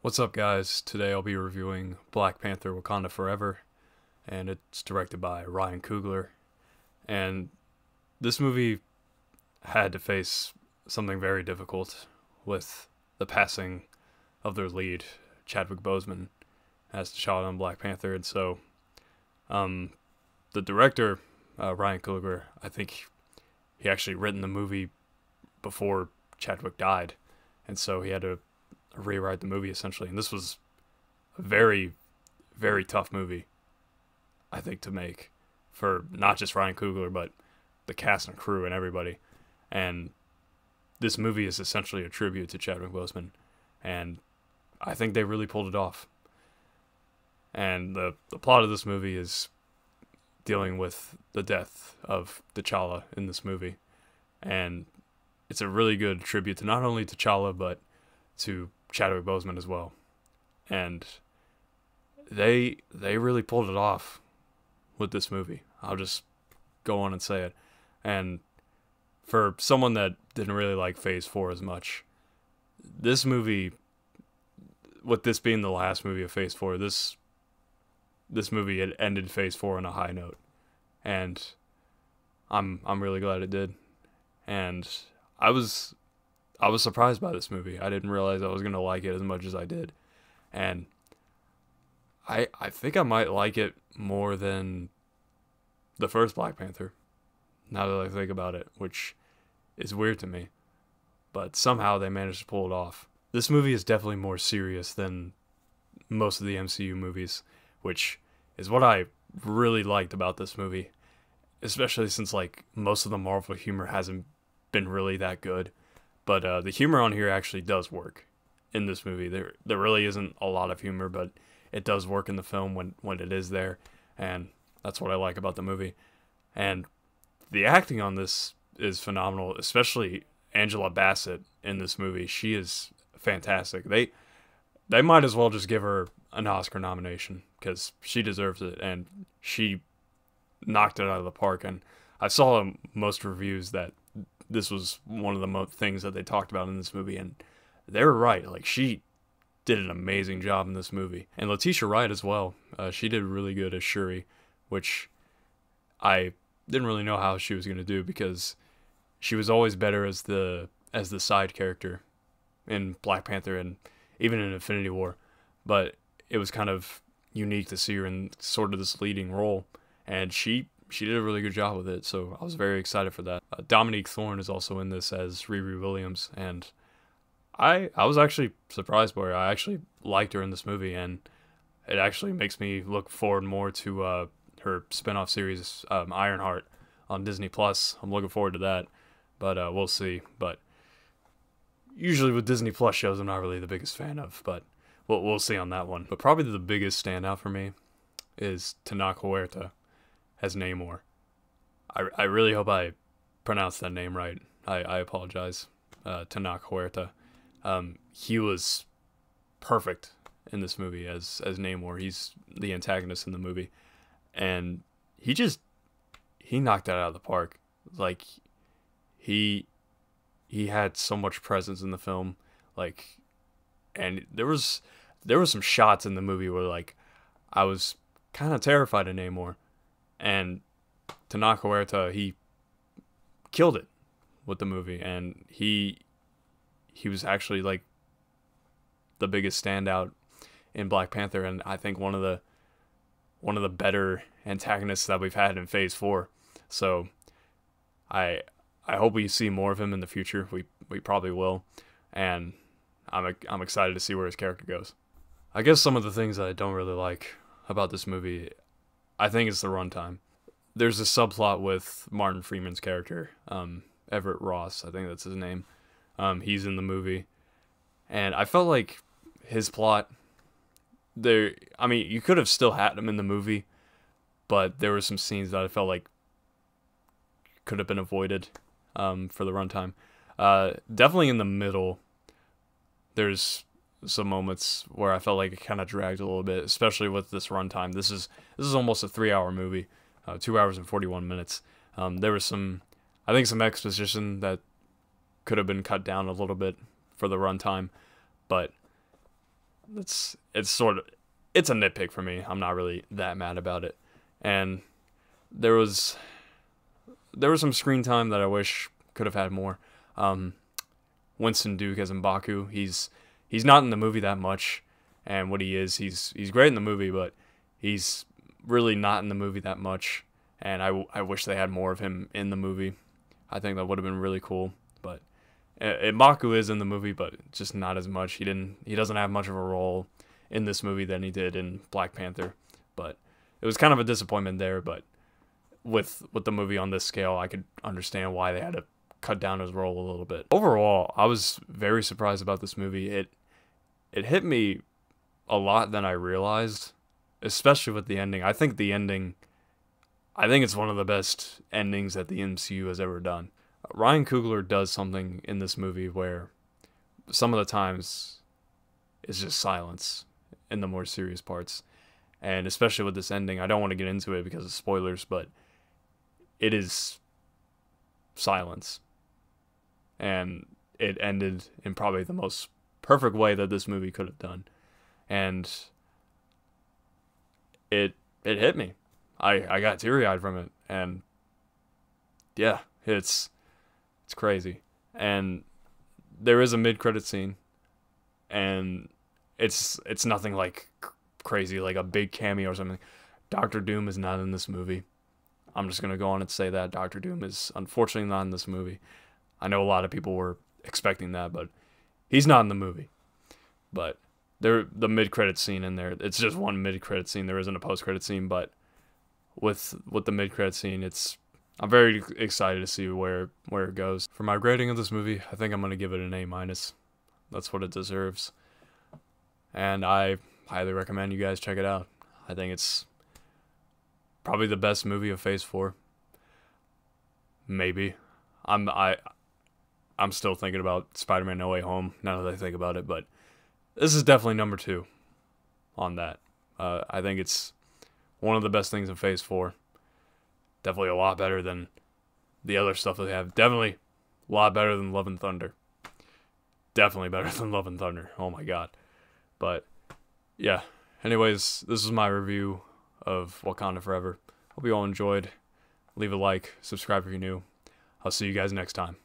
What's up, guys? Today I'll be reviewing Black Panther: Wakanda Forever, and it's directed by Ryan Coogler. And this movie had to face something very difficult with the passing of their lead, Chadwick Boseman, as T'Challa in Black Panther. And so, um, the director, Ryan Coogler, I think he actually written the movie before Chadwick died, and so he had to rewrite the movie essentially. And this was a very, very tough movie, I think, to make for not just Ryan Coogler but the cast and crew and everybody. And this movie is essentially a tribute to Chadwick Boseman, and I think they really pulled it off. And the plot of this movie is dealing with the death of T'Challa in this movie, and it's a really good tribute to not only T'Challa but to Chadwick Boseman as well. And they really pulled it off with this movie. I'll just go on and say it. And for someone that didn't really like Phase 4 as much, this movie, with this being the last movie of Phase 4, this movie had ended Phase 4 on a high note. And I'm really glad it did. And I was surprised by this movie. I didn't realize I was going to like it as much as I did. And I think I might like it more than the first Black Panther, now that I think about it, which is weird to me. But somehow they managed to pull it off. This movie is definitely more serious than most of the MCU movies, which is what I really liked about this movie, especially since like most of the Marvel humor hasn't been really that good. But the humor on here actually does work in this movie. There really isn't a lot of humor, but it does work in the film when it is there, and that's what I like about the movie. And the acting on this is phenomenal, especially Angela Bassett in this movie. She is fantastic. They might as well just give her an Oscar nomination because she deserves it, and she knocked it out of the park. And I saw in most reviews that this was one of the things that they talked about in this movie, and they were right. Like, she did an amazing job in this movie. And Letitia Wright as well. She did really good as Shuri, which I didn't really know how she was going to do because she was always better as the side character in Black Panther and even in Infinity War. But it was kind of unique to see her in sort of this leading role, and she did a really good job with it, so I was very excited for that. Dominique Thorne is also in this as Riri Williams, and I was actually surprised by her. I actually liked her in this movie, and it actually makes me look forward more to her spin-off series, Ironheart, on Disney+. I'm looking forward to that, but we'll see. But usually with Disney+ shows, I'm not really the biggest fan of, but we'll see on that one. But probably the biggest standout for me is Tenoch Huerta as Namor. I really hope I pronounced that name right. I apologize. Tenoch Huerta. He was perfect in this movie as Namor. He's the antagonist in the movie, and he knocked that out of the park. Like, he had so much presence in the film, like, and there was some shots in the movie where, like, I was kind of terrified of Namor. And Tenoch Huerta, he killed it with the movie, and he was actually like the biggest standout in Black Panther, and I think one of the better antagonists that we've had in Phase 4. So I hope we see more of him in the future. We probably will, and I'm excited to see where his character goes. I guess some of the things that I don't really like about this movie, I think it's the runtime. There's a subplot with Martin Freeman's character, Everett Ross, I think that's his name. He's in the movie, and I felt like his plot, I mean, you could have still had him in the movie, but there were some scenes that I felt like could have been avoided for the runtime. Definitely in the middle, there's some moments where I felt like it kind of dragged a little bit, especially with this runtime. This is almost a 3-hour movie, 2 hours and 41 minutes. There was some exposition that could have been cut down a little bit for the runtime, but it's sort of it's a nitpick for me. I'm not really that mad about it. And there was some screen time that I wish could have had more. Winston Duke as M'Baku, he's not in the movie that much, and what he is, he's great in the movie, but he's really not in the movie that much. And I wish they had more of him in the movie. I think that would have been really cool. But M'Baku is in the movie, but just not as much. He doesn't have much of a role in this movie than he did in Black Panther. But it was kind of a disappointment there. But with the movie on this scale, I could understand why they had to cut down his role a little bit. Overall, I was very surprised about this movie. It hit me a lot than I realized, especially with the ending. I think it's one of the best endings that the MCU has ever done. Ryan Coogler does something in this movie where some of the times it's just silence in the more serious parts. And especially with this ending, I don't want to get into it because of spoilers, but it is silence. And it ended in probably the most perfect way that this movie could have done. And it hit me. I got teary-eyed from it, and yeah, it's crazy. And there is a mid-credit scene, and it's nothing like crazy, like a big cameo or something. Doctor Doom is not in this movie. I'm just gonna go on and say that Doctor Doom is unfortunately not in this movie. I know a lot of people were expecting that, but he's not in the movie. But the mid-credit scene in there, it's just one mid-credit scene. There isn't a post-credit scene, but with the mid-credit scene, I'm very excited to see where it goes. For my grading of this movie, I think I'm gonna give it an A-. That's what it deserves. And I highly recommend you guys check it out. I think it's probably the best movie of Phase 4. Maybe. I'm still thinking about Spider-Man No Way Home now that I think about it, but this is definitely number 2 on that. I think it's one of the best things in Phase 4. Definitely a lot better than the other stuff that they have. Definitely a lot better than Love and Thunder. Definitely better than Love and Thunder. Oh my god. But yeah. Anyways, this is my review of Wakanda Forever. Hope you all enjoyed. Leave a like, subscribe if you're new. I'll see you guys next time.